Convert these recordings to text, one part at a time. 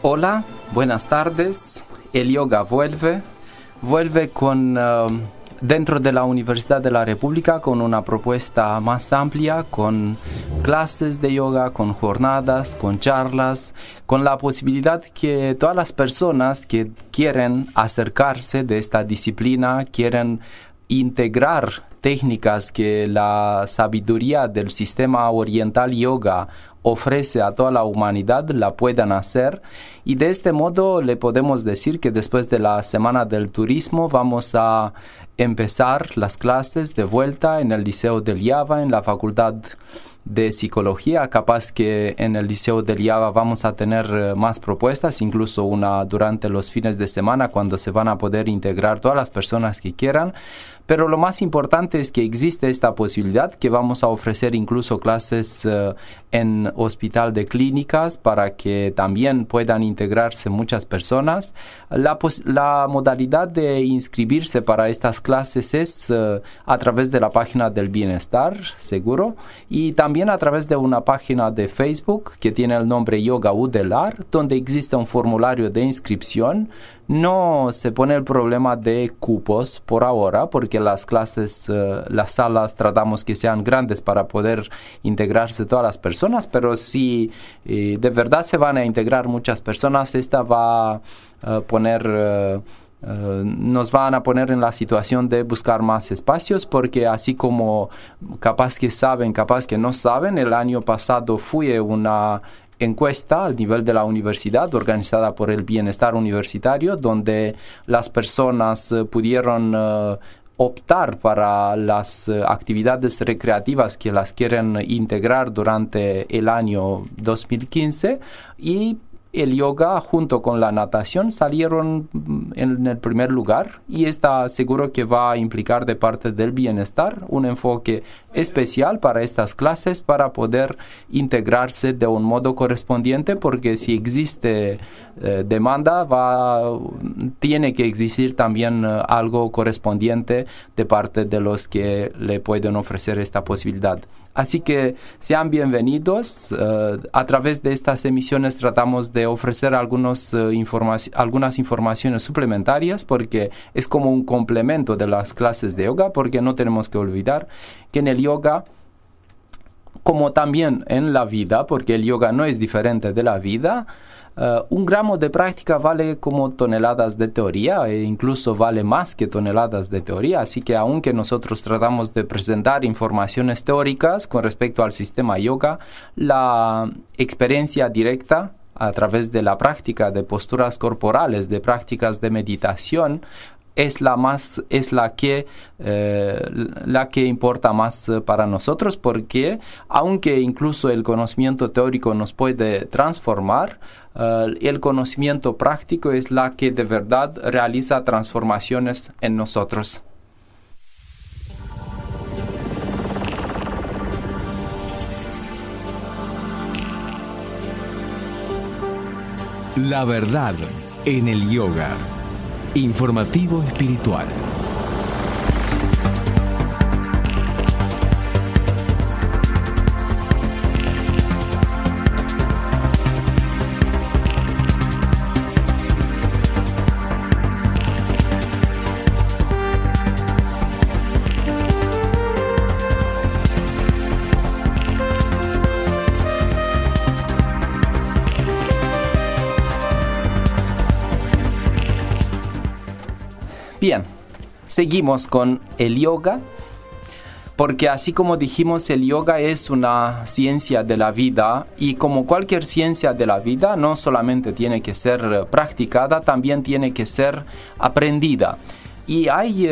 Hola, buenas tardes. El yoga vuelve dentro de la Universidad de la República con una propuesta más amplia, con clases de yoga, con jornadas, con charlas, con la posibilidad que todas las personas que quieren acercarse de esta disciplina, quieren integrar técnicas que la sabiduría del sistema oriental yoga ofrece a toda la humanidad, la puedan hacer. Y de este modo le podemos decir que después de la Semana del Turismo vamos a empezar las clases de vuelta en el Liceo del Java, en la Facultad de Psicología. Capaz que en el Liceo del Java vamos a tener más propuestas, incluso una durante los fines de semana cuando se van a poder integrar todas las personas que quieran. Pero lo más importante es que existe esta posibilidad que vamos a ofrecer incluso clases en hospital de clínicas para que también puedan integrarse muchas personas. La modalidad de inscribirse para estas clases es a través de la página del bienestar, seguro, y también a través de una página de Facebook que tiene el nombre Yoga Udelar, donde existe un formulario de inscripción. No se pone el problema de cupos por ahora, porque las clases, las salas tratamos que sean grandes para poder integrarse todas las personas, pero si de verdad se van a integrar muchas personas, esta va a nos van a poner en la situación de buscar más espacios, porque así como capaz que saben, capaz que no saben, el año pasado fue una encuesta al nivel de la universidad organizada por el Bienestar Universitario, donde las personas pudieron optar para las actividades recreativas que las quieren integrar durante el año 2015, y el yoga junto con la natación salieron en el primer lugar, y está seguro que va a implicar de parte del bienestar un enfoque especial para estas clases para poder integrarse de un modo correspondiente, porque si existe demanda tiene que existir también algo correspondiente de parte de los que le pueden ofrecer esta posibilidad. Así que sean bienvenidos. A través de estas emisiones tratamos de ofrecer algunas informaciones suplementarias, porque es como un complemento de las clases de yoga, porque no tenemos que olvidar que en el yoga, como también en la vida, porque el yoga no es diferente de la vida, un gramo de práctica vale como toneladas de teoría, e incluso vale más que toneladas de teoría. Así que aunque nosotros tratamos de presentar informaciones teóricas con respecto al sistema yoga, la experiencia directa a través de la práctica de posturas corporales, de prácticas de meditación, es la que importa más para nosotros, porque aunque incluso el conocimiento teórico nos puede transformar, el conocimiento práctico es la que de verdad realiza transformaciones en nosotros. La verdad en el yoga. Informativo espiritual. Bien, seguimos con el yoga, porque así como dijimos, el yoga es una ciencia de la vida, y como cualquier ciencia de la vida, no solamente tiene que ser practicada, también tiene que ser aprendida. Y hay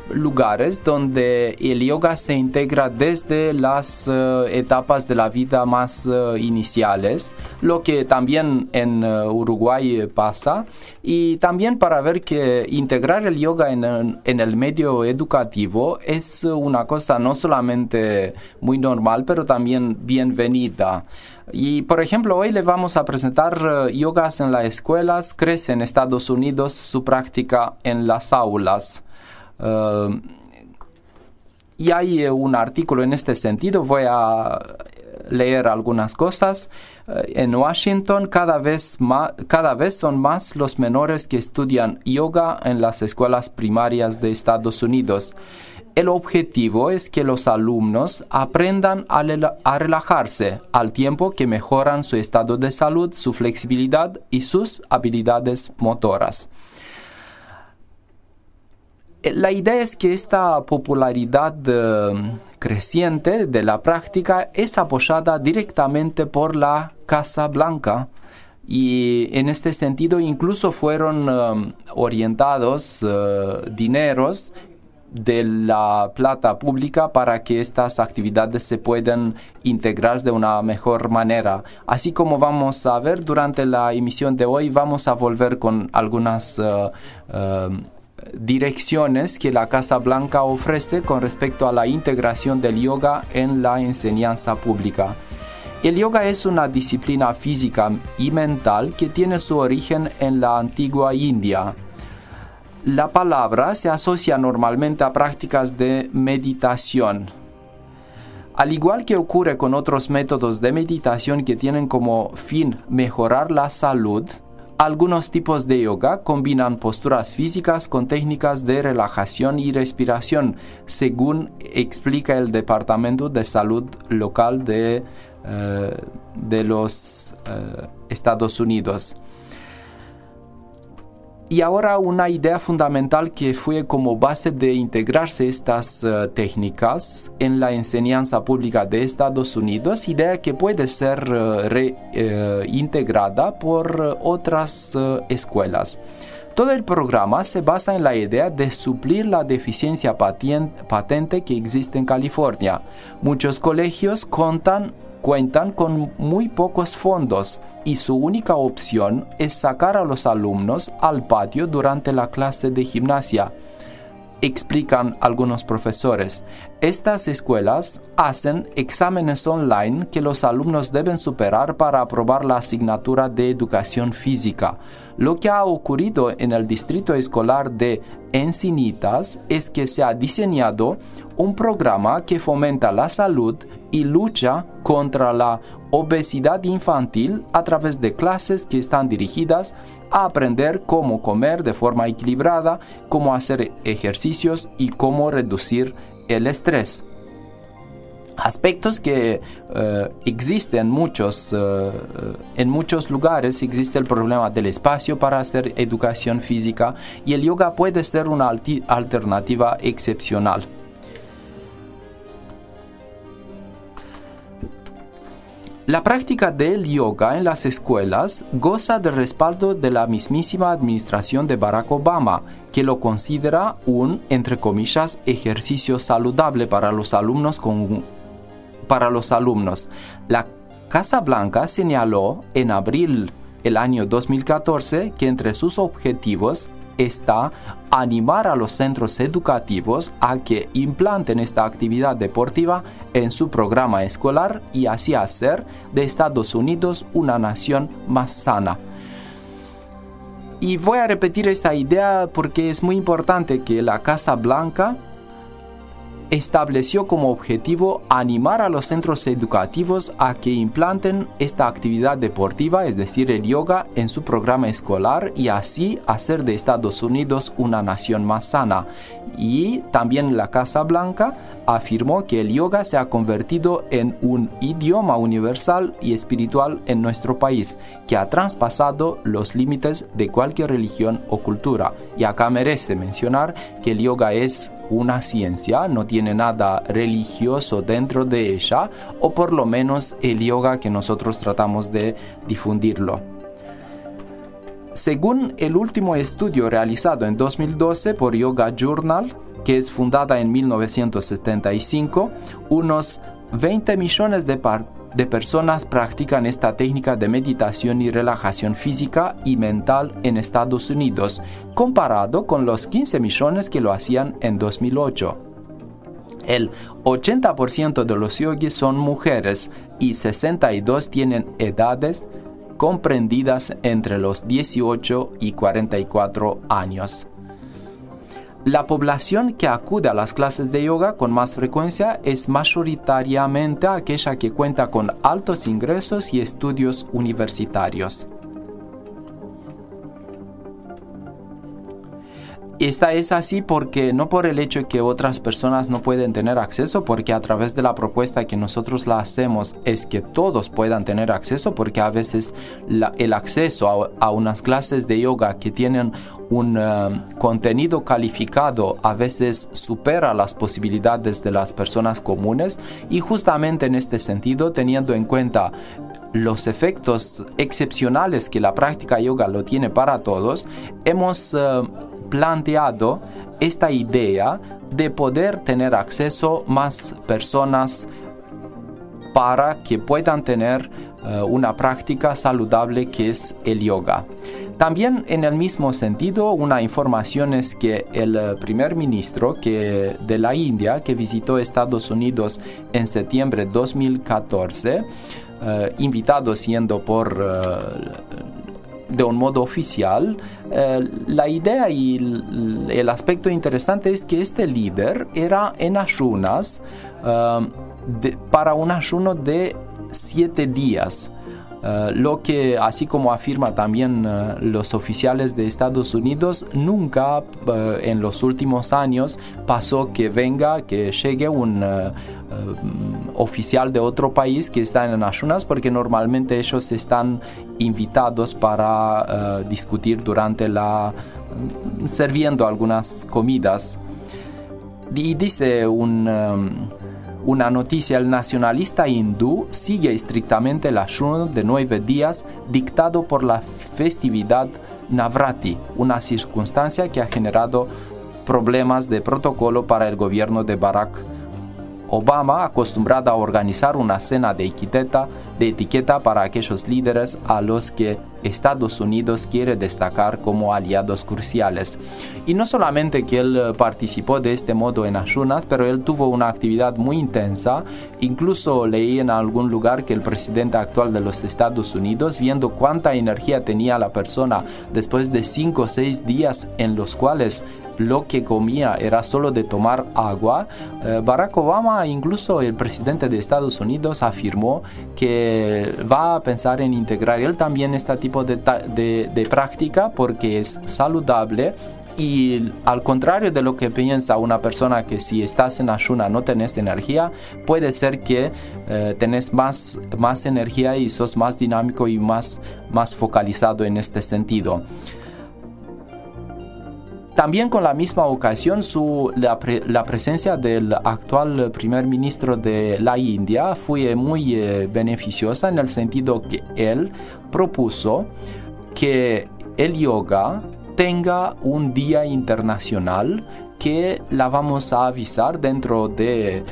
lugares donde el yoga se integra desde las etapas de la vida más iniciales, lo que también en Uruguay pasa. Y también para ver que integrar el yoga en el medio educativo es una cosa no solamente muy normal, pero también bienvenida. Y por ejemplo, hoy le vamos a presentar yogas en las escuelas. Crece en Estados Unidos su práctica en las aulas. Y hay un artículo en este sentido. Voy a leer algunas cosas. En Washington cada vez son más los menores que estudian yoga en las escuelas primarias de Estados Unidos. El objetivo es que los alumnos aprendan a relajarse al tiempo que mejoran su estado de salud, su flexibilidad y sus habilidades motoras. La idea es que esta popularidad creciente de la práctica es apoyada directamente por la Casa Blanca y en este sentido incluso fueron orientados dineros de la plata pública para que estas actividades se puedan integrar de una mejor manera. Así como vamos a ver durante la emisión de hoy, vamos a volver con algunas direcciones que la Casa Blanca ofrece con respecto a la integración del yoga en la enseñanza pública. El yoga es una disciplina física y mental que tiene su origen en la antigua India. La palabra se asocia normalmente a prácticas de meditación. Al igual que ocurre con otros métodos de meditación que tienen como fin mejorar la salud, algunos tipos de yoga combinan posturas físicas con técnicas de relajación y respiración, según explica el Departamento de Salud local de los Estados Unidos. Y ahora una idea fundamental que fue como base de integrarse estas técnicas en la enseñanza pública de Estados Unidos, idea que puede ser integrada por otras escuelas. Todo el programa se basa en la idea de suplir la deficiencia patente que existe en California. Muchos colegios cuentan con muy pocos fondos y su única opción es sacar a los alumnos al patio durante la clase de gimnasia. Explican algunos profesores. Estas escuelas hacen exámenes online que los alumnos deben superar para aprobar la asignatura de educación física. Lo que ha ocurrido en el distrito escolar de Encinitas es que se ha diseñado un programa que fomenta la salud y lucha contra la obesidad infantil a través de clases que están dirigidas a aprender cómo comer de forma equilibrada, cómo hacer ejercicios y cómo reducir el estrés. Aspectos que existen en muchos lugares. Existe el problema del espacio para hacer educación física y el yoga puede ser una alternativa excepcional. La práctica del yoga en las escuelas goza del respaldo de la mismísima administración de Barack Obama, que lo considera un, entre comillas, ejercicio saludable para los alumnos. La Casa Blanca señaló en abril del año 2014 que entre sus objetivos está animar a los centros educativos a que implanten esta actividad deportiva en su programa escolar y así hacer de Estados Unidos una nación más sana. Y voy a repetir esta idea porque es muy importante que la Casa Blanca estableció como objetivo animar a los centros educativos a que implanten esta actividad deportiva, es decir, el yoga, en su programa escolar y así hacer de Estados Unidos una nación más sana. Y también la Casa Blanca afirmó que el yoga se ha convertido en un idioma universal y espiritual en nuestro país, que ha traspasado los límites de cualquier religión o cultura. Y acá merece mencionar que el yoga es una ciencia, no tiene nada religioso dentro de ella, o por lo menos el yoga que nosotros tratamos de difundirlo. Según el último estudio realizado en 2012 por Yoga Journal, que es fundada en 1975, unos 20 millones de personas practican esta técnica de meditación y relajación física y mental en Estados Unidos, comparado con los 15 millones que lo hacían en 2008. El 80% de los yogis son mujeres y 62 tienen edades comprendidas entre los 18 y 44 años. La población que acude a las clases de yoga con más frecuencia es mayoritariamente aquella que cuenta con altos ingresos y estudios universitarios. Esta es así porque no por el hecho de que otras personas no pueden tener acceso, porque a través de la propuesta que nosotros la hacemos es que todos puedan tener acceso, porque a veces el acceso a unas clases de yoga que tienen un contenido calificado a veces supera las posibilidades de las personas comunes, y justamente en este sentido, teniendo en cuenta los efectos excepcionales que la práctica yoga lo tiene para todos, hemos planteado esta idea de poder tener acceso más personas para que puedan tener una práctica saludable que es el yoga. También en el mismo sentido, una información es que el primer ministro de la India, que visitó Estados Unidos en septiembre de 2014, invitado siendo de un modo oficial, la idea y el aspecto interesante es que este líder era en ayunas para un ayuno de 7 días. Lo que, así como afirma también los oficiales de Estados Unidos, nunca en los últimos años pasó que llegue un oficial de otro país que está en ayunas, porque normalmente ellos están invitados para discutir sirviendo algunas comidas. Y dice una noticia: el nacionalista hindú sigue estrictamente el ayuno de 9 días dictado por la festividad Navratri, una circunstancia que ha generado problemas de protocolo para el gobierno de Barack Obama, acostumbrada a organizar una cena de etiqueta para aquellos líderes a los que Estados Unidos quiere destacar como aliados cruciales. Y no solamente que él participó de este modo en ayunas, pero él tuvo una actividad muy intensa. Incluso leí en algún lugar que el presidente actual de los Estados Unidos, viendo cuánta energía tenía la persona después de 5 o 6 días en los cuales lo que comía era solo de tomar agua, Barack Obama, incluso el presidente de Estados Unidos, afirmó que va a pensar en integrar él también este tipo de práctica porque es saludable. Y al contrario de lo que piensa una persona, que si estás en ayuna no tenés energía, puede ser que tenés más energía y sos más dinámico y más focalizado en este sentido. También con la misma ocasión, la presencia del actual primer ministro de la India fue muy beneficiosa, en el sentido que él propuso que el yoga tenga un día internacional, que la vamos a avisar dentro de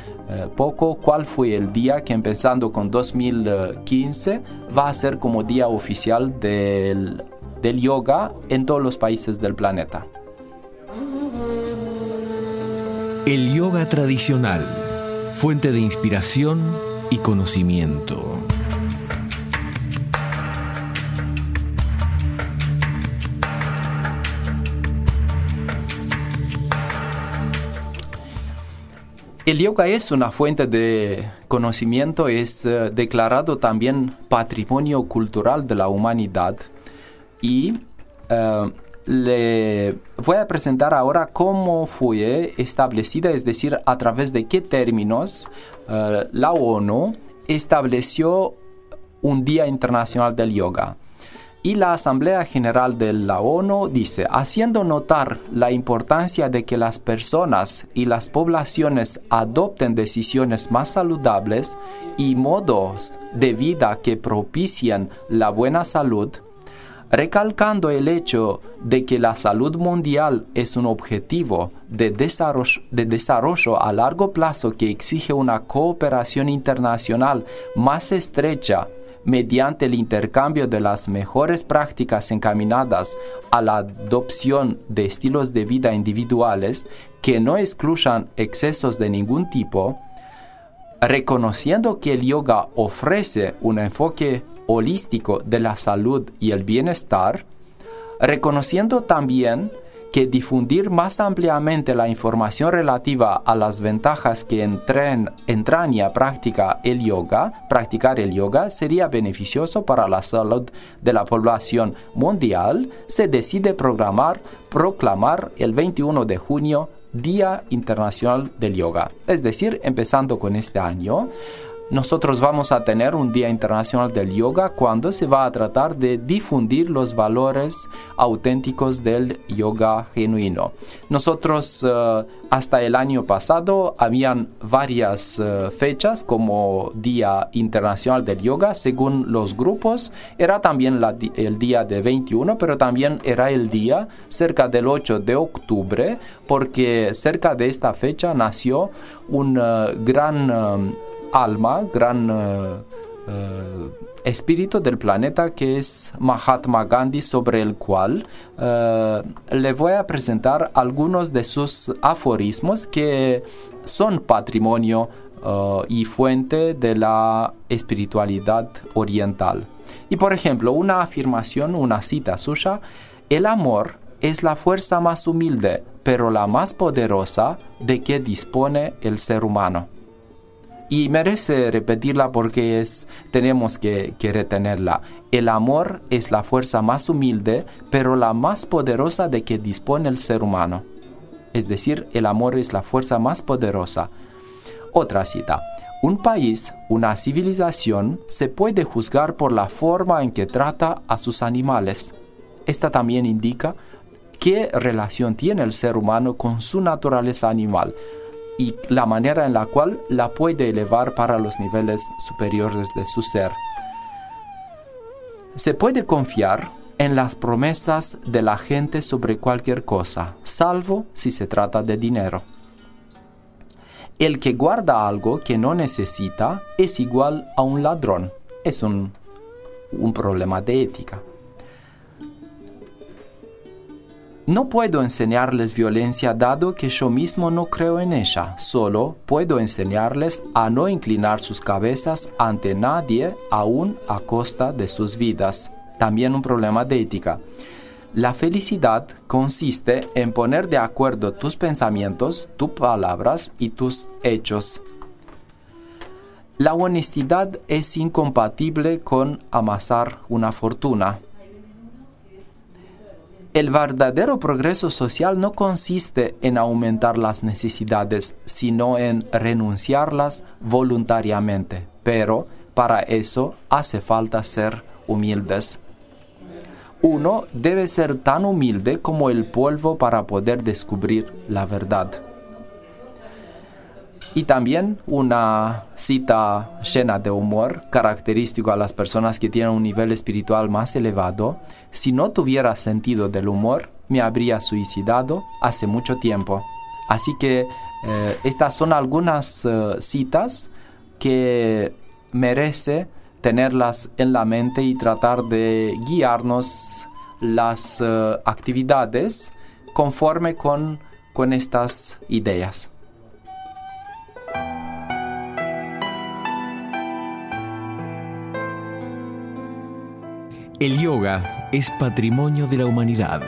poco cuál fue el día, que empezando con 2015 va a ser como día oficial del yoga en todos los países del planeta. El yoga tradicional, fuente de inspiración y conocimiento. El yoga es una fuente de conocimiento, es declarado también Patrimonio Cultural de la Humanidad, y le voy a presentar ahora cómo fue establecida, es decir, a través de qué términos la ONU estableció un Día Internacional del Yoga. Y la Asamblea General de la ONU dice: haciendo notar la importancia de que las personas y las poblaciones adopten decisiones más saludables y modos de vida que propicien la buena salud, recalcando el hecho de que la salud mundial es un objetivo de desarrollo a largo plazo que exige una cooperación internacional más estrecha mediante el intercambio de las mejores prácticas encaminadas a la adopción de estilos de vida individuales que no excluyan excesos de ningún tipo, reconociendo que el yoga ofrece un enfoque holístico de la salud y el bienestar, reconociendo también que difundir más ampliamente la información relativa a las ventajas que entraña practicar el yoga sería beneficioso para la salud de la población mundial, se decide proclamar el 21 de junio Día Internacional del Yoga. Es decir, empezando con este año, nosotros vamos a tener un Día Internacional del Yoga cuando se va a tratar de difundir los valores auténticos del yoga genuino. Nosotros hasta el año pasado habían varias fechas como Día Internacional del Yoga según los grupos. Era también el día de 21, pero también era el día cerca del 8 de octubre porque cerca de esta fecha nació un gran gran espíritu del planeta que es Mahatma Gandhi, sobre el cual le voy a presentar algunos de sus aforismos que son patrimonio y fuente de la espiritualidad oriental. Y por ejemplo, una afirmación, una cita suya: el amor es la fuerza más humilde, pero la más poderosa de que dispone el ser humano. Y merece repetirla porque tenemos que retenerla. El amor es la fuerza más humilde, pero la más poderosa de que dispone el ser humano. Es decir, el amor es la fuerza más poderosa. Otra cita: un país, una civilización, se puede juzgar por la forma en que trata a sus animales. Esta también indica qué relación tiene el ser humano con su naturaleza animal y la manera en la cual la puede elevar para los niveles superiores de su ser. Se puede confiar en las promesas de la gente sobre cualquier cosa, salvo si se trata de dinero. El que guarda algo que no necesita es igual a un ladrón. Es un problema de ética. No puedo enseñarles violencia dado que yo mismo no creo en ella. Solo puedo enseñarles a no inclinar sus cabezas ante nadie, aun a costa de sus vidas. También un problema de ética. La felicidad consiste en poner de acuerdo tus pensamientos, tus palabras y tus hechos. La honestidad es incompatible con amasar una fortuna. El verdadero progreso social no consiste en aumentar las necesidades, sino en renunciarlas voluntariamente. Pero para eso hace falta ser humildes. Uno debe ser tan humilde como el polvo para poder descubrir la verdad. Y también una cita llena de humor, característico a las personas que tienen un nivel espiritual más elevado: si no tuviera sentido del humor, me habría suicidado hace mucho tiempo. Así que estas son algunas citas que merece tenerlas en la mente y tratar de guiarnos las actividades conforme con estas ideas. El yoga es patrimonio de la humanidad.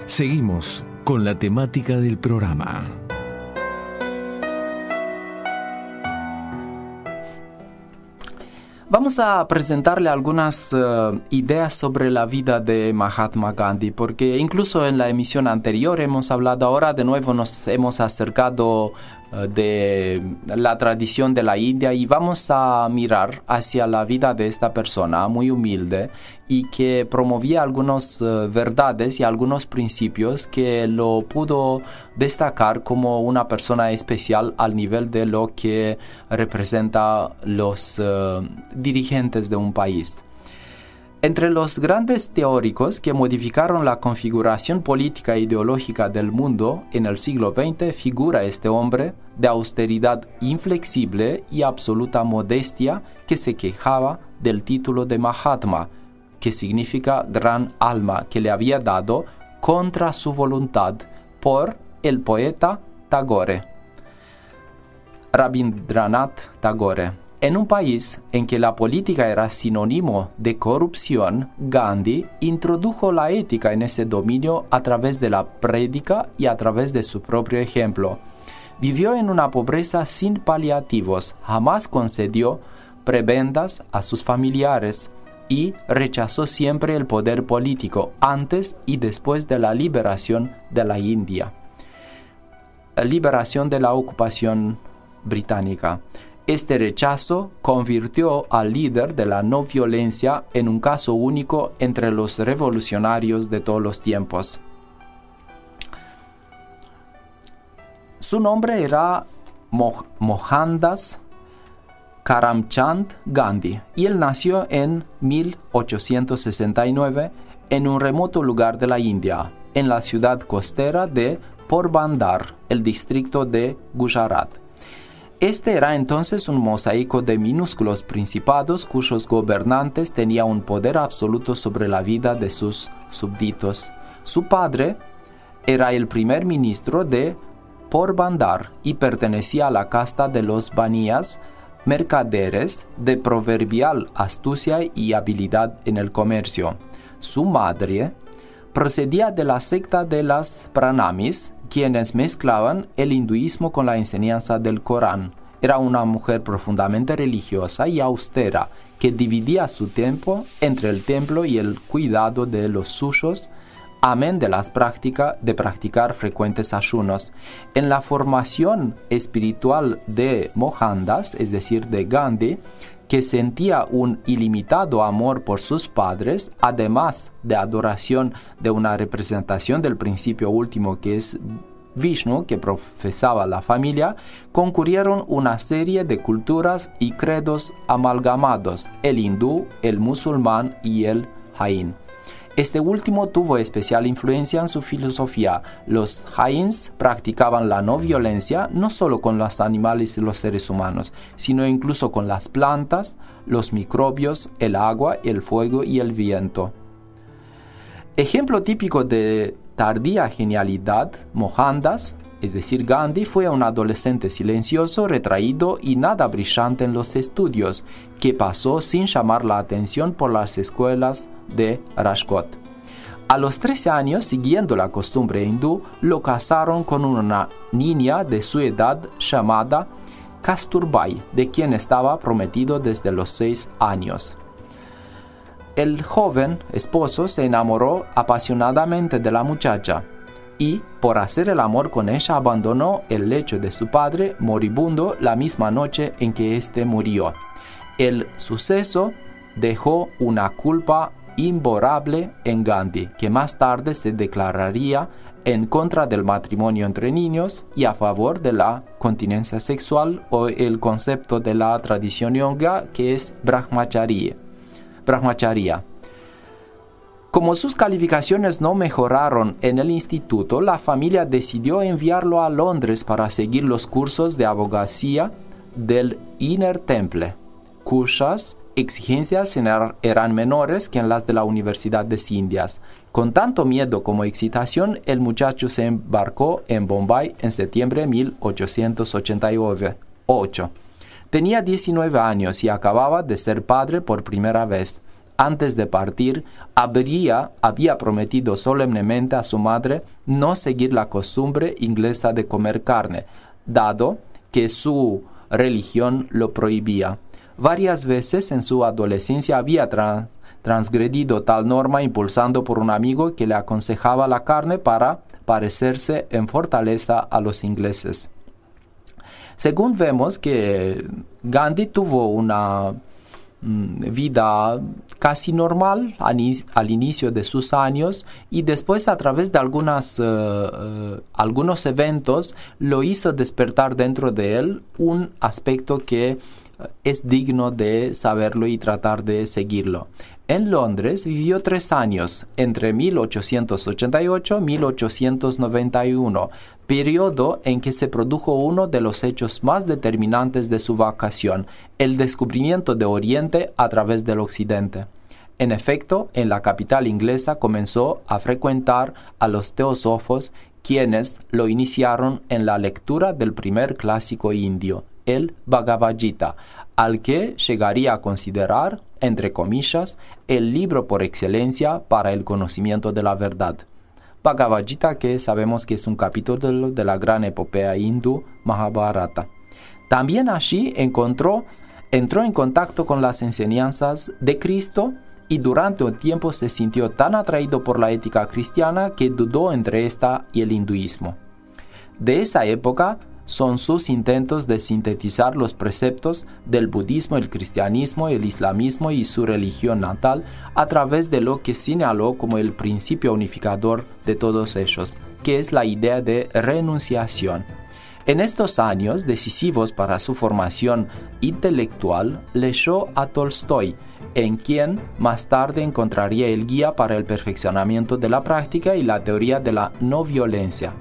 Seguimos con la temática del programa. Vamos a presentarle algunas ideas sobre la vida de Mahatma Gandhi, porque incluso en la emisión anterior hemos hablado, ahora de nuevo nos hemos acercado de la tradición de la India y vamos a mirar hacia la vida de esta persona muy humilde y que promovía algunas verdades y algunos principios que lo pudo destacar como una persona especial al nivel de lo que representa los dirigentes de un país. Entre los grandes teóricos que modificaron la configuración política e ideológica del mundo en el siglo XX figura este hombre de austeridad inflexible y absoluta modestia que se quejaba del título de Mahatma, que significa gran alma, que le había dado contra su voluntad por el poeta Tagore, Rabindranath Tagore. En un país en que la política era sinónimo de corrupción, Gandhi introdujo la ética en ese dominio a través de la prédica y a través de su propio ejemplo. Vivió en una pobreza sin paliativos, jamás concedió prebendas a sus familiares y rechazó siempre el poder político antes y después de la liberación de la India, liberación de la ocupación británica. Este rechazo convirtió al líder de la no violencia en un caso único entre los revolucionarios de todos los tiempos. Su nombre era Mohandas Karamchand Gandhi y él nació en 1869 en un remoto lugar de la India, en la ciudad costera de Porbandar, el distrito de Gujarat. Este era entonces un mosaico de minúsculos principados cuyos gobernantes tenían un poder absoluto sobre la vida de sus súbditos. Su padre era el primer ministro de Porbandar y pertenecía a la casta de los banías, mercaderes de proverbial astucia y habilidad en el comercio. Su madre procedía de la secta de las Pranamis, quienes mezclaban el hinduismo con la enseñanza del Corán. Era una mujer profundamente religiosa y austera, que dividía su tiempo entre el templo y el cuidado de los suyos, amén de practicar frecuentes ayunos. En la formación espiritual de Mohandas, es decir, de Gandhi, que sentía un ilimitado amor por sus padres, además de adoración de una representación del principio último que es Vishnu, que profesaba la familia, concurrieron una serie de culturas y credos amalgamados, el hindú, el musulmán y el jain. Este último tuvo especial influencia en su filosofía. Los jains practicaban la no violencia no solo con los animales y los seres humanos, sino incluso con las plantas, los microbios, el agua, el fuego y el viento. Ejemplo típico de tardía genialidad, Mohandas, es decir, Gandhi, fue un adolescente silencioso, retraído y nada brillante en los estudios, que pasó sin llamar la atención por las escuelas de Rajkot. A los 13 años, siguiendo la costumbre hindú, lo casaron con una niña de su edad llamada Kasturbai, de quien estaba prometido desde los 6 años. El joven esposo se enamoró apasionadamente de la muchacha y, por hacer el amor con ella, abandonó el lecho de su padre moribundo la misma noche en que éste murió. El suceso dejó una culpa imborrable en Gandhi, que más tarde se declararía en contra del matrimonio entre niños y a favor de la continencia sexual, o el concepto de la tradición yoga que es brahmacharya. Como sus calificaciones no mejoraron en el instituto, la familia decidió enviarlo a Londres para seguir los cursos de abogacía del Inner Temple, cuyas exigencias eran menores que en las de la Universidad de Indias. Con tanto miedo como excitación, el muchacho se embarcó en Bombay en septiembre de 1888. Tenía 19 años y acababa de ser padre por primera vez. Antes de partir, había prometido solemnemente a su madre no seguir la costumbre inglesa de comer carne, dado que su religión lo prohibía. Varias veces en su adolescencia había transgredido tal norma, impulsado por un amigo que le aconsejaba la carne para parecerse en fortaleza a los ingleses. Según vemos que Gandhi tuvo una vida casi normal al inicio de sus años, y después, a través de algunos eventos, lo hizo despertar dentro de él un aspecto que es digno de saberlo y tratar de seguirlo. En Londres vivió 3 años, entre 1888 y 1891, periodo en que se produjo uno de los hechos más determinantes de su vocación, el descubrimiento de Oriente a través del Occidente. En efecto, en la capital inglesa comenzó a frecuentar a los teósofos, quienes lo iniciaron en la lectura del primer clásico indio, el Bhagavad Gita, al que llegaría a considerar, entre comillas, el libro por excelencia para el conocimiento de la verdad. Bhagavad Gita, que sabemos que es un capítulo de la gran epopeya hindú Mahabharata. También allí entró en contacto con las enseñanzas de Cristo y durante un tiempo se sintió tan atraído por la ética cristiana que dudó entre esta y el hinduismo. De esa época son sus intentos de sintetizar los preceptos del budismo, el cristianismo, el islamismo y su religión natal a través de lo que señaló como el principio unificador de todos ellos, que es la idea de renunciación. En estos años decisivos para su formación intelectual, leyó a Tolstoy, en quien más tarde encontraría el guía para el perfeccionamiento de la práctica y la teoría de la no violencia.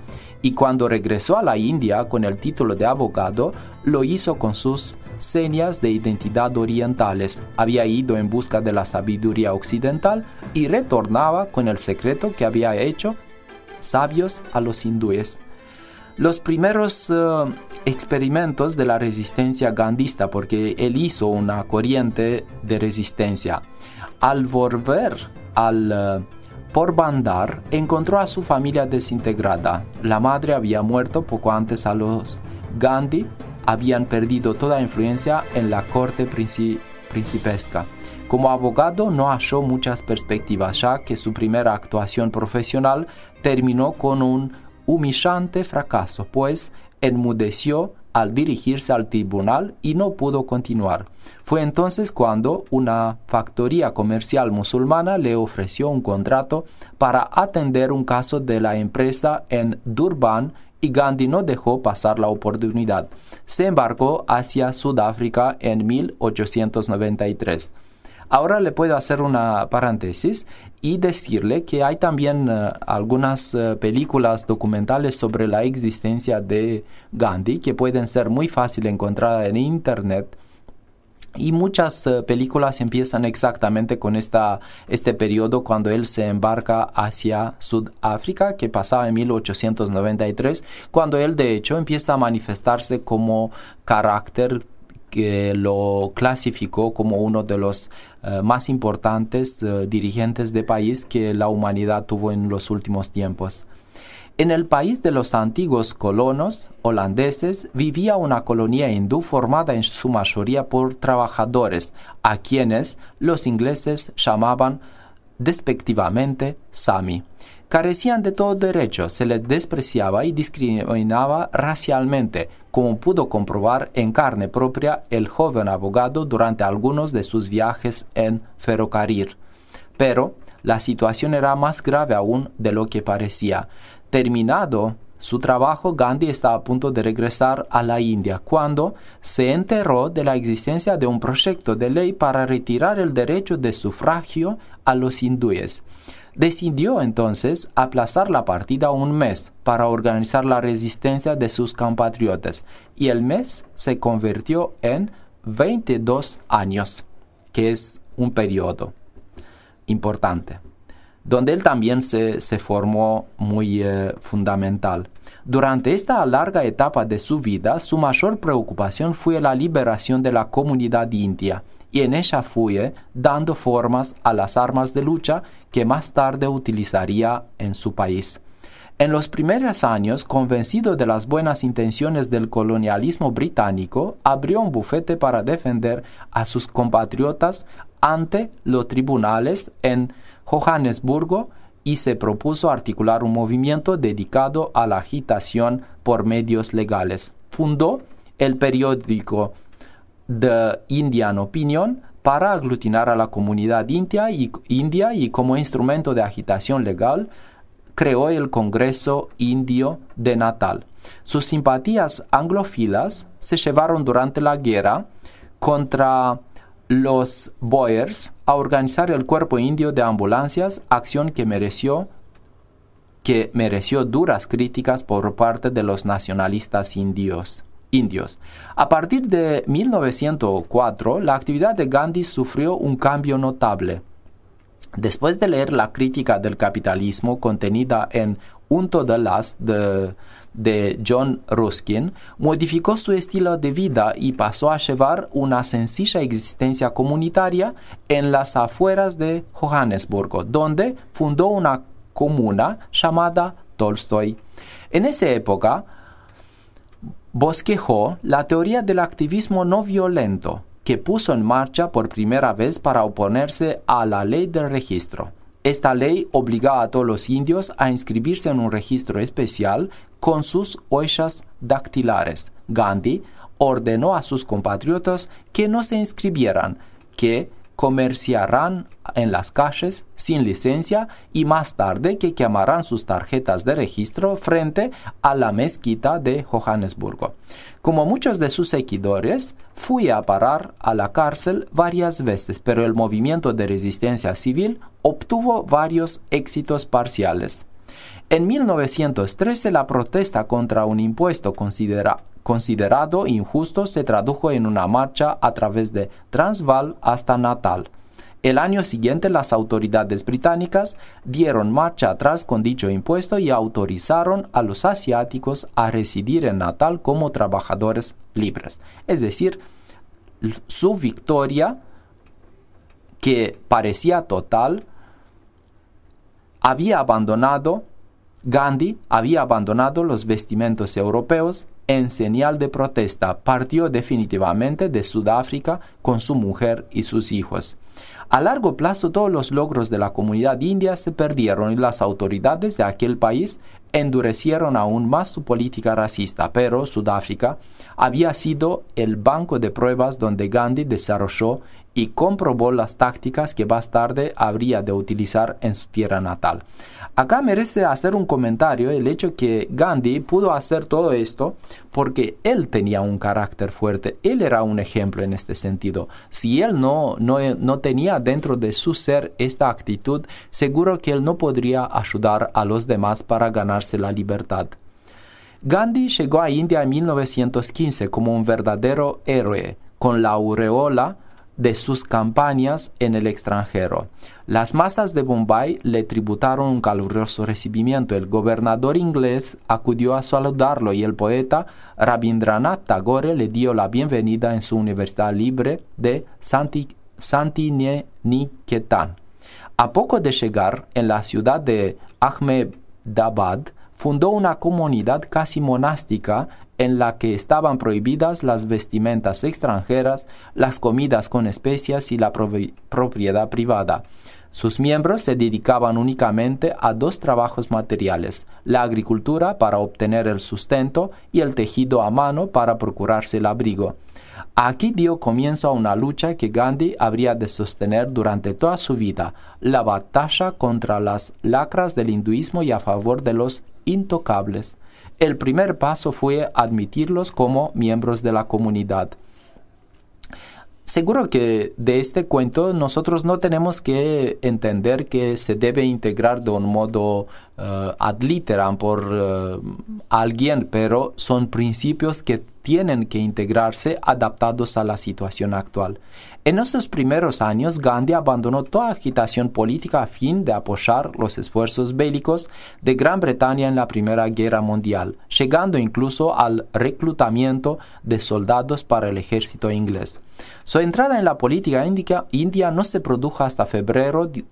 Y cuando regresó a la India con el título de abogado, lo hizo con sus señas de identidad orientales. Había ido en busca de la sabiduría occidental y retornaba con el secreto que había hecho sabios a los hindúes. Los primeros experimentos de la resistencia gandhista, porque él hizo una corriente de resistencia. Al volver al Porbandar, encontró a su familia desintegrada. La madre había muerto poco antes. A los Gandhi habían perdido toda influencia en la corte principesca. Como abogado no halló muchas perspectivas, ya que su primera actuación profesional terminó con un humillante fracaso, pues enmudeció al dirigirse al tribunal y no pudo continuar. Fue entonces cuando una factoría comercial musulmana le ofreció un contrato para atender un caso de la empresa en Durban y Gandhi no dejó pasar la oportunidad. Se embarcó hacia Sudáfrica en 1893. Ahora le puedo hacer una paréntesis y decirle que hay también algunas películas documentales sobre la existencia de Gandhi que pueden ser muy fácil encontrar en internet. Y muchas películas empiezan exactamente con este periodo cuando él se embarca hacia Sudáfrica, que pasaba en 1893, cuando él de hecho empieza a manifestarse como carácter que lo clasificó como uno de los más importantes dirigentes de país que la humanidad tuvo en los últimos tiempos. En el país de los antiguos colonos holandeses vivía una colonia hindú formada en su mayoría por trabajadores, a quienes los ingleses llamaban despectivamente Sami. Carecían de todo derecho, se les despreciaba y discriminaba racialmente, como pudo comprobar en carne propia el joven abogado durante algunos de sus viajes en ferrocarril. Pero la situación era más grave aún de lo que parecía. Terminado su trabajo, Gandhi estaba a punto de regresar a la India cuando se enteró de la existencia de un proyecto de ley para retirar el derecho de sufragio a los hindúes. Decidió entonces aplazar la partida un mes para organizar la resistencia de sus compatriotas y el mes se convirtió en 22 años, que es un periodo importante, donde él también se formó muy fundamental. Durante esta larga etapa de su vida, su mayor preocupación fue la liberación de la comunidad india, y en ella fue dando formas a las armas de lucha que más tarde utilizaría en su país. En los primeros años, convencido de las buenas intenciones del colonialismo británico, abrió un bufete para defender a sus compatriotas ante los tribunales en Johannesburgo y se propuso articular un movimiento dedicado a la agitación por medios legales. Fundó el periódico The Indian Opinion para aglutinar a la comunidad india y como instrumento de agitación legal creó el Congreso Indio de Natal. Sus simpatías anglófilas se llevaron durante la guerra contra los Boers a organizar el Cuerpo Indio de Ambulancias, acción que mereció duras críticas por parte de los nacionalistas indios. A partir de 1904, la actividad de Gandhi sufrió un cambio notable. Después de leer la crítica del capitalismo contenida en Unto the Last de John Ruskin, modificó su estilo de vida y pasó a llevar una sencilla existencia comunitaria en las afueras de Johannesburgo, donde fundó una comuna llamada Tolstoy. En esa época, bosquejó la teoría del activismo no violento, que puso en marcha por primera vez para oponerse a la ley del registro. Esta ley obligaba a todos los indios a inscribirse en un registro especial con sus huellas dactilares. Gandhi ordenó a sus compatriotas que no se inscribieran, que comerciarán en las calles sin licencia y más tarde que quemarán sus tarjetas de registro frente a la mezquita de Johannesburgo. Como muchos de sus seguidores, fue a parar a la cárcel varias veces, pero el movimiento de resistencia civil obtuvo varios éxitos parciales. En 1913, la protesta contra un impuesto considerado injusto se tradujo en una marcha a través de Transvaal hasta Natal. El año siguiente, las autoridades británicas dieron marcha atrás con dicho impuesto y autorizaron a los asiáticos a residir en Natal como trabajadores libres. Es decir, su victoria, que parecía total, Gandhi había abandonado los vestimentos europeos en señal de protesta. Partió definitivamente de Sudáfrica con su mujer y sus hijos. A largo plazo, todos los logros de la comunidad india se perdieron y las autoridades de aquel país endurecieron aún más su política racista, pero Sudáfrica había sido el banco de pruebas donde Gandhi desarrolló y comprobó las tácticas que más tarde habría de utilizar en su tierra natal. Acá merece hacer un comentario el hecho que Gandhi pudo hacer todo esto porque él tenía un carácter fuerte, él era un ejemplo en este sentido. Si él no tenía dentro de su ser esta actitud, seguro que él no podría ayudar a los demás para ganarse la libertad. Gandhi llegó a India en 1915 como un verdadero héroe, con la aureola de sus campañas en el extranjero. Las masas de Bombay le tributaron un caluroso recibimiento. El gobernador inglés acudió a saludarlo y el poeta Rabindranath Tagore le dio la bienvenida en su Universidad Libre de Santiniketan. A poco de llegar en la ciudad de Ahmedabad, fundó una comunidad casi monástica en la que estaban prohibidas las vestimentas extranjeras, las comidas con especias y la propiedad privada. Sus miembros se dedicaban únicamente a dos trabajos materiales: la agricultura para obtener el sustento y el tejido a mano para procurarse el abrigo. Aquí dio comienzo a una lucha que Gandhi habría de sostener durante toda su vida, la batalla contra las lacras del hinduismo y a favor de los intocables. El primer paso fue admitirlos como miembros de la comunidad. Seguro que de este cuento nosotros no tenemos que entender que se debe integrar de un modo ad literam por alguien, pero son principios que tienen que integrarse adaptados a la situación actual. En esos primeros años, Gandhi abandonó toda agitación política a fin de apoyar los esfuerzos bélicos de Gran Bretaña en la Primera Guerra Mundial, llegando incluso al reclutamiento de soldados para el ejército inglés. Su entrada en la política india no se produjo hasta febrero de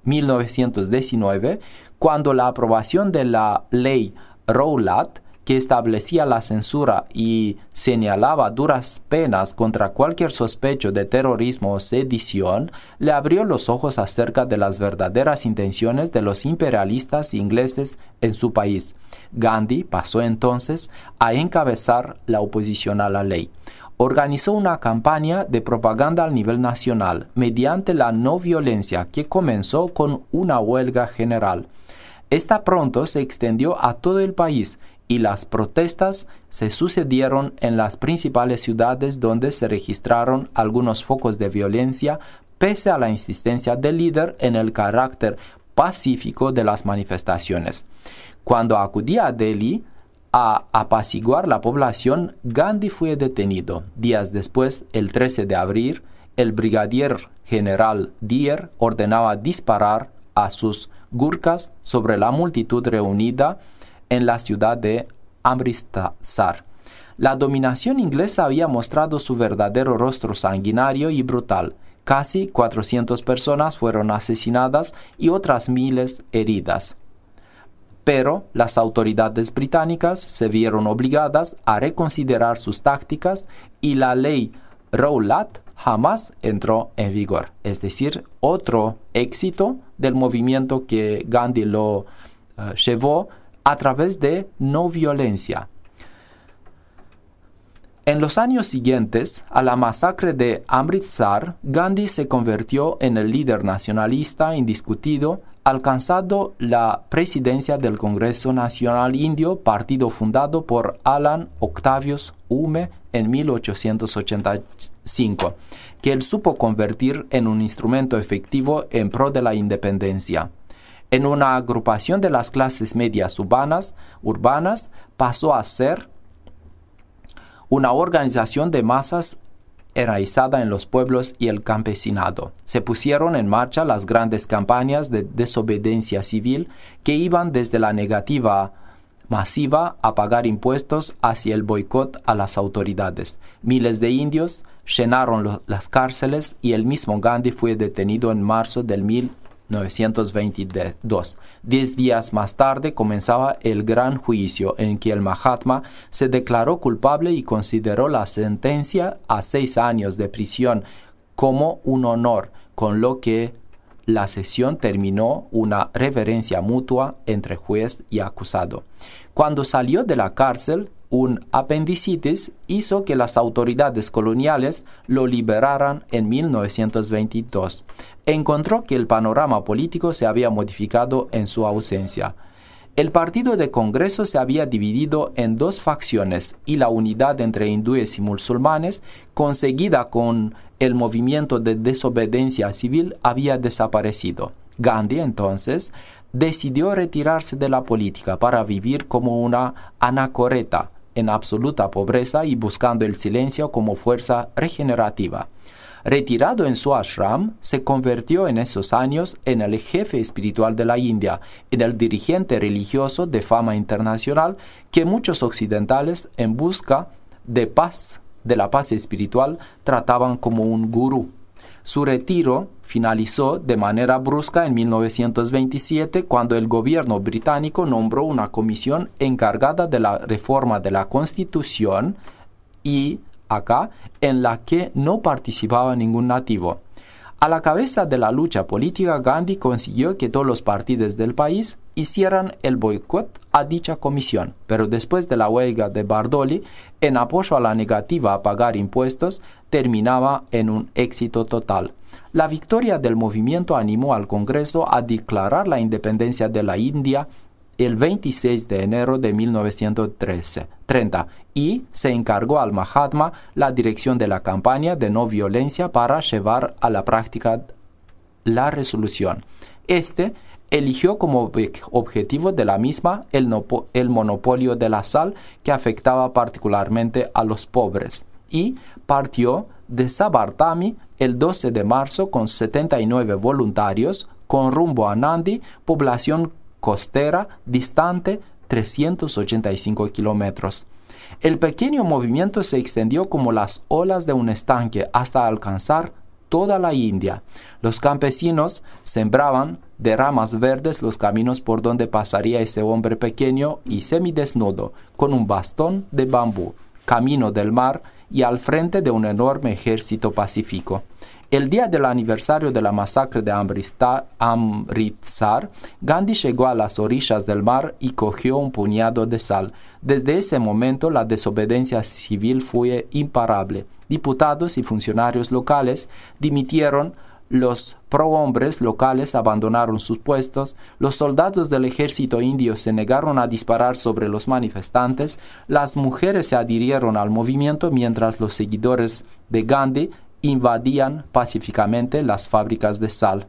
1919, cuando la aprobación de la ley Rowlatt, que establecía la censura y señalaba duras penas contra cualquier sospecho de terrorismo o sedición, le abrió los ojos acerca de las verdaderas intenciones de los imperialistas ingleses en su país. Gandhi pasó entonces a encabezar la oposición a la ley. Organizó una campaña de propaganda a nivel nacional mediante la no violencia que comenzó con una huelga general. Esta pronto se extendió a todo el país y las protestas se sucedieron en las principales ciudades, donde se registraron algunos focos de violencia pese a la insistencia del líder en el carácter pacífico de las manifestaciones. Cuando acudía a Delhi a apaciguar la población, Gandhi fue detenido. Días después, el 13 de abril, el brigadier general Dyer ordenaba disparar a sus gurkhas sobre la multitud reunida en la ciudad de Amritsar. La dominación inglesa había mostrado su verdadero rostro sanguinario y brutal. Casi 400 personas fueron asesinadas y otras miles heridas. Pero las autoridades británicas se vieron obligadas a reconsiderar sus tácticas y la ley Rowlatt jamás entró en vigor. Es decir, otro éxito del movimiento que Gandhi lo llevó a través de no violencia. En los años siguientes a la masacre de Amritsar, Gandhi se convirtió en el líder nacionalista indiscutido, alcanzando la presidencia del Congreso Nacional Indio, partido fundado por Alan Octavius Hume en 1885, que él supo convertir en un instrumento efectivo en pro de la independencia. En una agrupación de las clases medias urbanas, pasó a ser una organización de masas enraizada en los pueblos y el campesinado. Se pusieron en marcha las grandes campañas de desobediencia civil que iban desde la negativa masiva a pagar impuestos hacia el boicot a las autoridades. Miles de indios llenaron las cárceles y el mismo Gandhi fue detenido en marzo del 1922. 10 días más tarde comenzaba el gran juicio en que el Mahatma se declaró culpable y consideró la sentencia a 6 años de prisión como un honor, con lo que la sesión terminó una reverencia mutua entre juez y acusado. Cuando salió de la cárcel, un apendicitis hizo que las autoridades coloniales lo liberaran en 1922. Encontró que el panorama político se había modificado en su ausencia. El partido de Congreso se había dividido en 2 facciones y la unidad entre hindúes y musulmanes, conseguida con el movimiento de desobediencia civil, había desaparecido. Gandhi, entonces, decidió retirarse de la política para vivir como una anacoreta, en absoluta pobreza y buscando el silencio como fuerza regenerativa. Retirado en su ashram, se convirtió en esos años en el jefe espiritual de la India, en el dirigente religioso de fama internacional que muchos occidentales, en busca de la paz espiritual, trataban como un gurú. Su retiro finalizó de manera brusca en 1927 cuando el gobierno británico nombró una comisión encargada de la reforma de la Constitución en la que no participaba ningún nativo. A la cabeza de la lucha política, Gandhi consiguió que todos los partidos del país hicieran el boicot a dicha comisión, pero después de la huelga de Bardoli, en apoyo a la negativa a pagar impuestos, terminaba en un éxito total. La victoria del movimiento animó al Congreso a declarar la independencia de la India el 26 de enero de 1930 y se encargó al Mahatma la dirección de la campaña de no violencia para llevar a la práctica la resolución. Este eligió como objetivo de la misma el monopolio de la sal que afectaba particularmente a los pobres y partió de Sabartami el 12 de marzo con 79 voluntarios con rumbo a Nandi, población costera distante 385 kilómetros. El pequeño movimiento se extendió como las olas de un estanque hasta alcanzar toda la India. Los campesinos sembraban de ramas verdes los caminos por donde pasaría ese hombre pequeño y semidesnudo, con un bastón de bambú, camino del mar y al frente de un enorme ejército pacífico. El día del aniversario de la masacre de Amritsar, Gandhi llegó a las orillas del mar y cogió un puñado de sal. Desde ese momento la desobediencia civil fue imparable. Diputados y funcionarios locales dimitieron, los prohombres locales abandonaron sus puestos, los soldados del ejército indio se negaron a disparar sobre los manifestantes, las mujeres se adhirieron al movimiento mientras los seguidores de Gandhi invadían pacíficamente las fábricas de sal.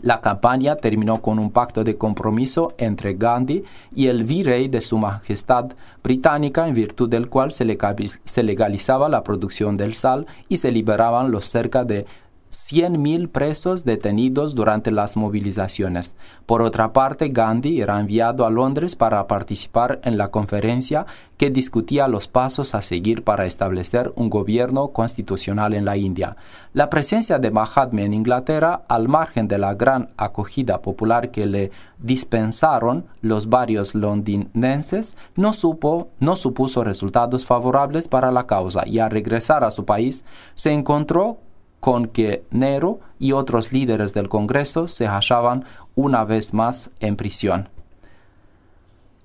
La campaña terminó con un pacto de compromiso entre Gandhi y el virrey de Su Majestad Británica, en virtud del cual se legalizaba la producción del sal y se liberaban los cerca de 100,000 presos detenidos durante las movilizaciones. Por otra parte, Gandhi era enviado a Londres para participar en la conferencia que discutía los pasos a seguir para establecer un gobierno constitucional en la India. La presencia de Mahatma en Inglaterra, al margen de la gran acogida popular que le dispensaron los barrios londinenses, no supuso resultados favorables para la causa, y al regresar a su país se encontró con que Nehru y otros líderes del Congreso se hallaban una vez más en prisión.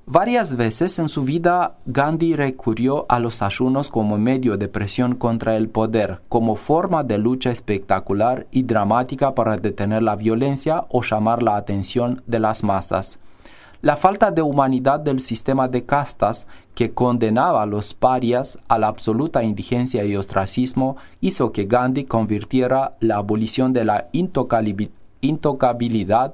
Varias veces en su vida, Gandhi recurrió a los ayunos como medio de presión contra el poder, como forma de lucha espectacular y dramática para detener la violencia o llamar la atención de las masas. La falta de humanidad del sistema de castas, que condenaba a los parias a la absoluta indigencia y ostracismo, hizo que Gandhi convirtiera la abolición de la intocabilidad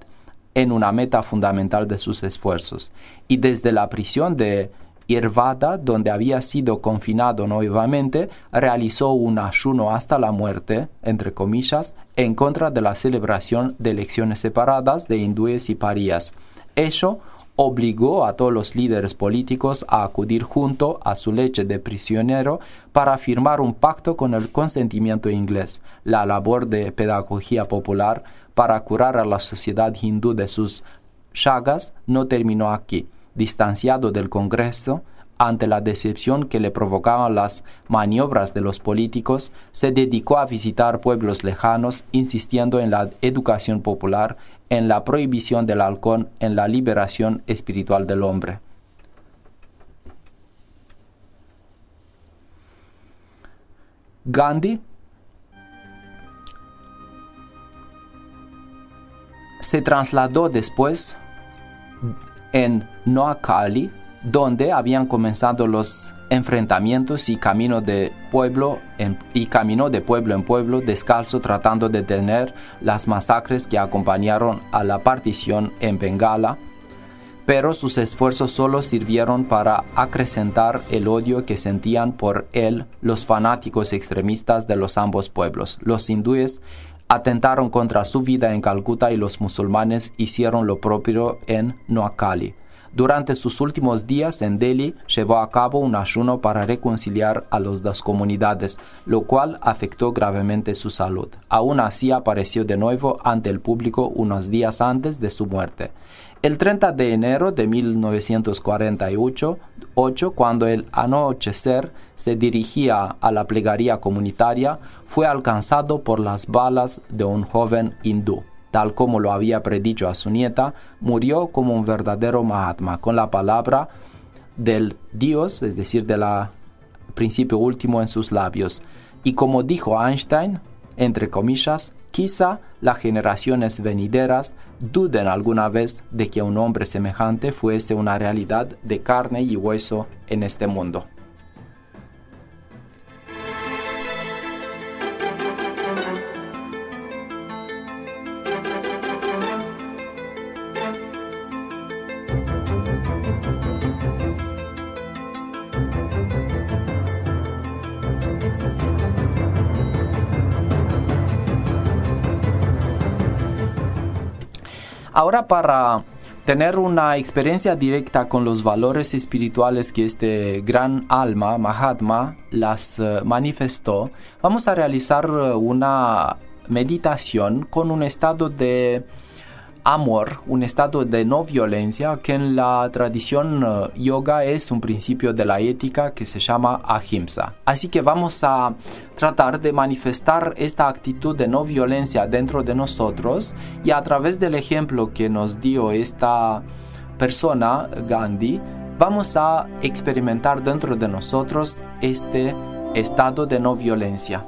en una meta fundamental de sus esfuerzos. Y desde la prisión de Irvada, donde había sido confinado nuevamente, realizó un ayuno hasta la muerte, entre comillas, en contra de la celebración de elecciones separadas de hindúes y parías. Ello obligó a todos los líderes políticos a acudir junto a su lecho de prisionero para firmar un pacto con el consentimiento inglés. La labor de pedagogía popular para curar a la sociedad hindú de sus llagas no terminó aquí. Distanciado del Congreso, ante la decepción que le provocaban las maniobras de los políticos, se dedicó a visitar pueblos lejanos, insistiendo en la educación popular, en la prohibición del alcohol, en la liberación espiritual del hombre. Gandhi se trasladó después en Noakhali, donde habían comenzado los enfrentamientos, y caminó de pueblo en pueblo descalzo, tratando de detener las masacres que acompañaron a la partición en Bengala, pero sus esfuerzos solo sirvieron para acrecentar el odio que sentían por él los fanáticos extremistas de los ambos pueblos. Los hindúes atentaron contra su vida en Calcuta y los musulmanes hicieron lo propio en Noakhali. Durante sus últimos días en Delhi, llevó a cabo un ayuno para reconciliar a las dos comunidades, lo cual afectó gravemente su salud. Aún así, apareció de nuevo ante el público unos días antes de su muerte. El 30 de enero de 1948, cuando al anochecer se dirigía a la plegaria comunitaria, fue alcanzado por las balas de un joven hindú. Tal como lo había predicho a su nieta, murió como un verdadero Mahatma, con la palabra del Dios, es decir, del principio último en sus labios. Y como dijo Einstein, entre comillas, quizá las generaciones venideras duden alguna vez de que un hombre semejante fuese una realidad de carne y hueso en este mundo. Ahora, para tener una experiencia directa con los valores espirituales que este gran alma, Mahatma, las manifestó, vamos a realizar una meditación con un estado de amor, un estado de no violencia, que en la tradición yoga es un principio de la ética que se llama ahimsa. Así que vamos a tratar de manifestar esta actitud de no violencia dentro de nosotros, y a través del ejemplo que nos dio esta persona, Gandhi, vamos a experimentar dentro de nosotros este estado de no violencia.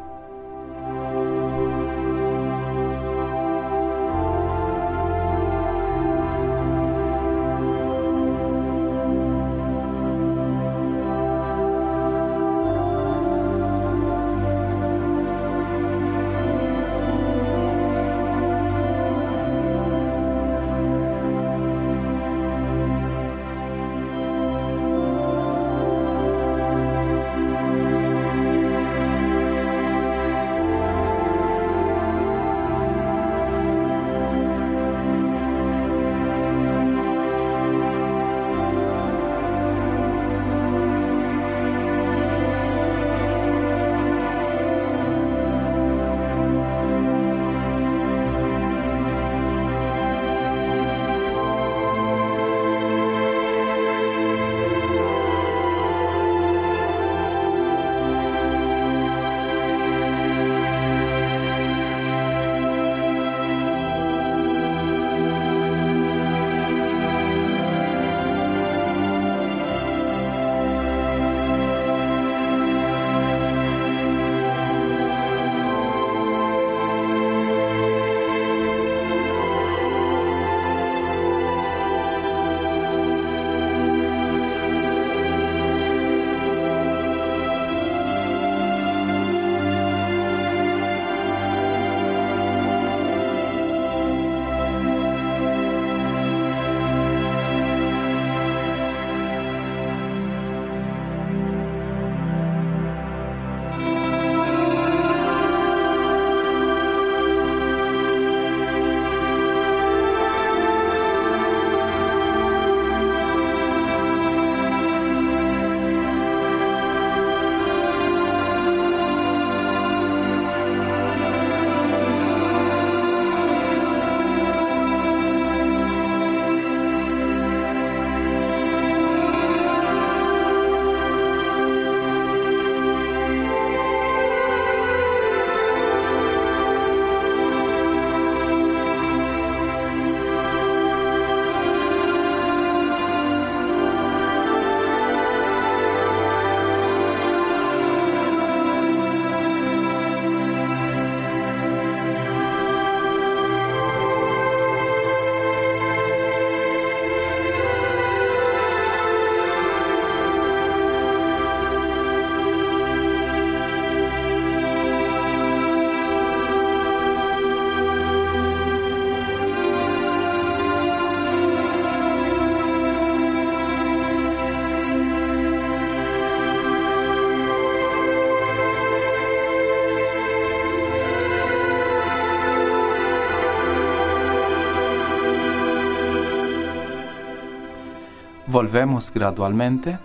volvemos gradualmente.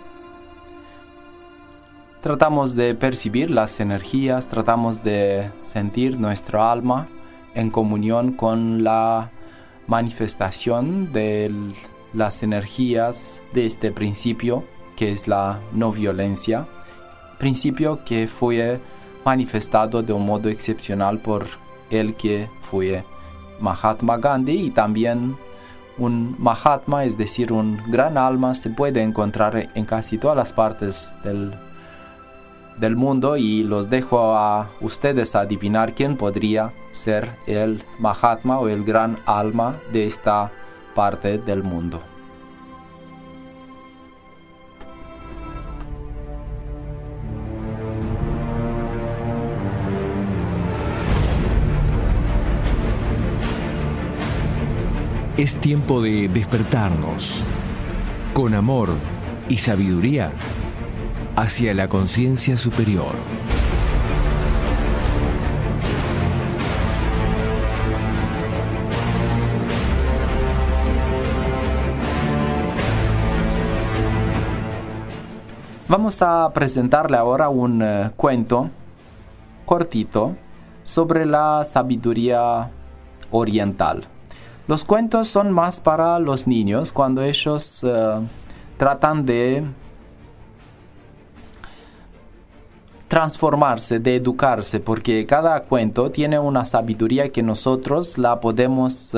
Tratamos de percibir las energías, tratamos de sentir nuestra alma en comunión con la manifestación de las energías de este principio, que es la no violencia, principio que fue manifestado de un modo excepcional por el que fue Mahatma Gandhi, y también un Mahatma, es decir, un gran alma, se puede encontrar en casi todas las partes del mundo, y los dejo a ustedes adivinar quién podría ser el Mahatma o el gran alma de esta parte del mundo. Es tiempo de despertarnos con amor y sabiduría hacia la conciencia superior. Vamos a presentarle ahora un cuento cortito sobre la sabiduría oriental. Los cuentos son más para los niños cuando ellos tratan de transformarse, de educarse, porque cada cuento tiene una sabiduría que nosotros la podemos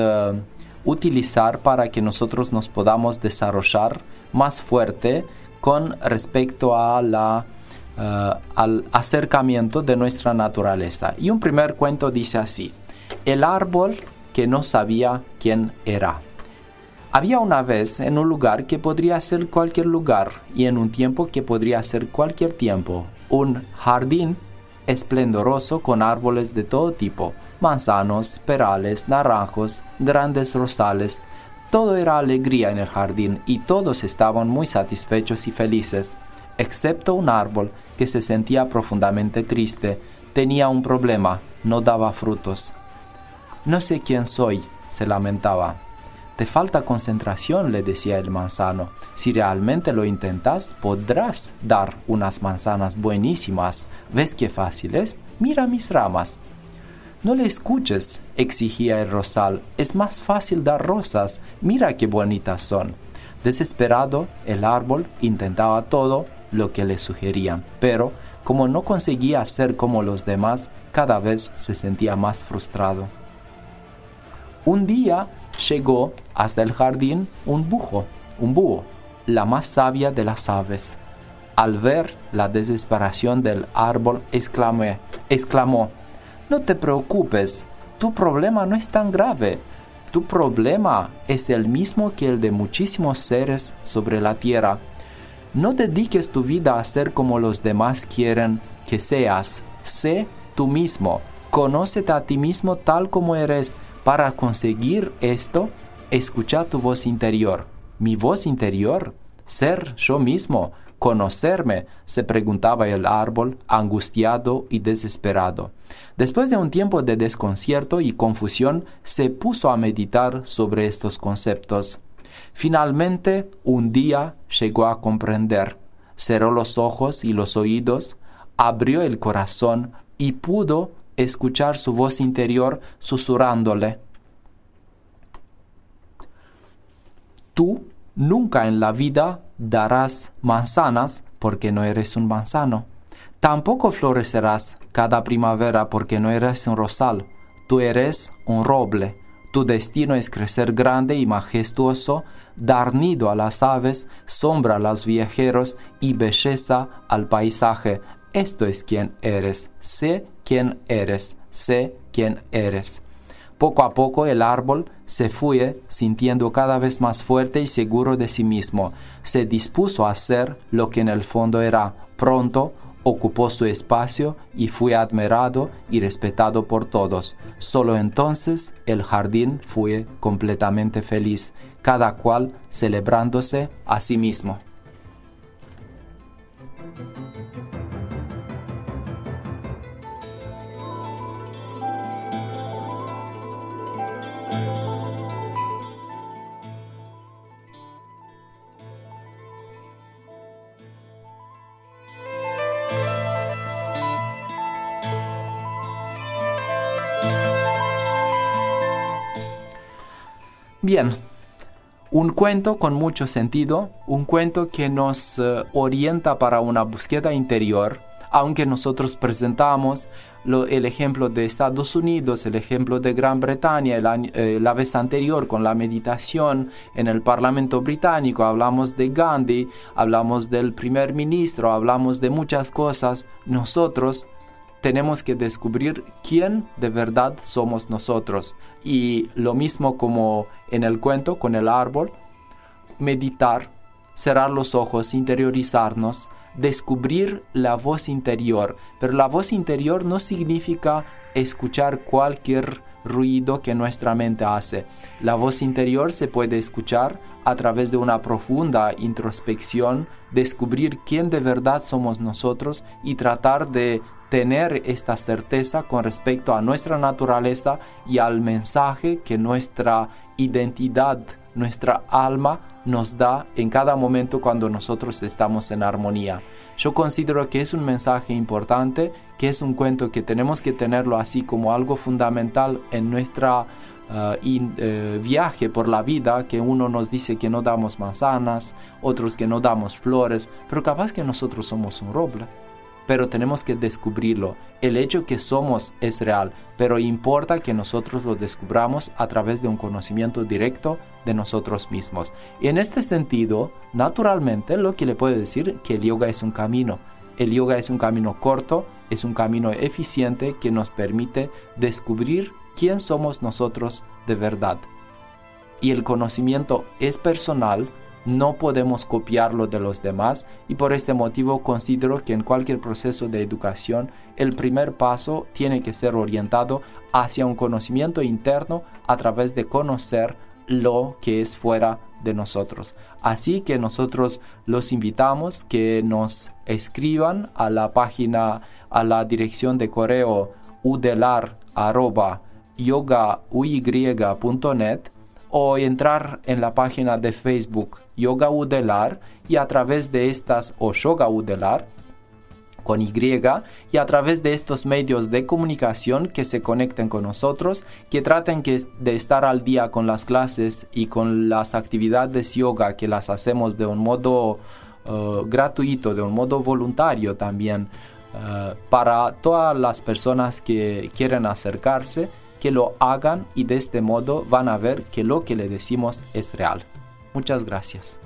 utilizar para que nosotros nos podamos desarrollar más fuerte con respecto a al acercamiento de nuestra naturaleza. Y un primer cuento dice así: el árbol que no sabía quién era. Había una vez en un lugar que podría ser cualquier lugar y en un tiempo que podría ser cualquier tiempo, un jardín esplendoroso con árboles de todo tipo, manzanos, perales, naranjos, grandes rosales. Todo era alegría en el jardín y todos estaban muy satisfechos y felices, excepto un árbol que se sentía profundamente triste. Tenía un problema, no daba frutos. No sé quién soy, se lamentaba. Te falta concentración, le decía el manzano. Si realmente lo intentas, podrás dar unas manzanas buenísimas. ¿Ves qué fácil es? Mira mis ramas. No le escuches, exigía el rosal. Es más fácil dar rosas. Mira qué bonitas son. Desesperado, el árbol intentaba todo lo que le sugerían, pero como no conseguía ser como los demás, cada vez se sentía más frustrado. Un día llegó hasta el jardín un búho, la más sabia de las aves. Al ver la desesperación del árbol, exclamó: «No te preocupes, tu problema no es tan grave. Tu problema es el mismo que el de muchísimos seres sobre la tierra. No dediques tu vida a ser como los demás quieren que seas. Sé tú mismo, conócete a ti mismo tal como eres. Para conseguir esto, escucha tu voz interior». ¿Mi voz interior? ¿Ser yo mismo? ¿Conocerme?, se preguntaba el árbol, angustiado y desesperado. Después de un tiempo de desconcierto y confusión, se puso a meditar sobre estos conceptos. Finalmente, un día llegó a comprender. Cerró los ojos y los oídos, abrió el corazón y pudo escuchar su voz interior susurrándole: «Tú nunca en la vida darás manzanas porque no eres un manzano. Tampoco florecerás cada primavera porque no eres un rosal. Tú eres un roble. Tu destino es crecer grande y majestuoso, dar nido a las aves, sombra a los viajeros y belleza al paisaje. Esto es quien eres. Sé quién eres. Sé quién eres». Poco a poco el árbol se fue sintiendo cada vez más fuerte y seguro de sí mismo. Se dispuso a hacer lo que en el fondo era. Pronto ocupó su espacio y fue admirado y respetado por todos. Solo entonces el jardín fue completamente feliz, cada cual celebrándose a sí mismo. Bien, un cuento con mucho sentido, un cuento que nos orienta para una búsqueda interior, aunque nosotros presentamos el ejemplo de Estados Unidos, el ejemplo de Gran Bretaña, la vez anterior con la meditación en el Parlamento británico, hablamos de Gandhi, hablamos del primer ministro, hablamos de muchas cosas. Nosotros tenemos que descubrir quién de verdad somos nosotros. Y lo mismo como en el cuento con el árbol, meditar, cerrar los ojos, interiorizarnos, descubrir la voz interior. Pero la voz interior no significa escuchar cualquier ruido que nuestra mente hace. La voz interior se puede escuchar a través de una profunda introspección, descubrir quién de verdad somos nosotros y tratar de tener esta certeza con respecto a nuestra naturaleza y al mensaje que nuestra identidad, nuestra alma nos da en cada momento cuando nosotros estamos en armonía. Yo considero que es un mensaje importante, que es un cuento que tenemos que tenerlo así como algo fundamental en nuestra viaje por la vida, que uno nos dice que no damos manzanas, otros que no damos flores, pero capaz que nosotros somos un roble. Pero tenemos que descubrirlo. El hecho que somos es real, pero importa que nosotros lo descubramos a través de un conocimiento directo de nosotros mismos. Y en este sentido, naturalmente, lo que le puedo decir que el yoga es un camino. El yoga es un camino corto, es un camino eficiente que nos permite descubrir quién somos nosotros de verdad. Y el conocimiento es personal. No podemos copiarlo de los demás y por este motivo considero que en cualquier proceso de educación el primer paso tiene que ser orientado hacia un conocimiento interno a través de conocer lo que es fuera de nosotros. Así que nosotros los invitamos que nos escriban a la página, a la dirección de correo udelar@yogauy.net o entrar en la página de Facebook Yoga Udelar y a través de estas, o Yoga Udelar con Y, y a través de estos medios de comunicación que se conecten con nosotros, que traten de estar al día con las clases y con las actividades yoga que las hacemos de un modo gratuito, de un modo voluntario también, para todas las personas que quieren acercarse, que lo hagan y de este modo van a ver que lo que le decimos es real. Muchas gracias.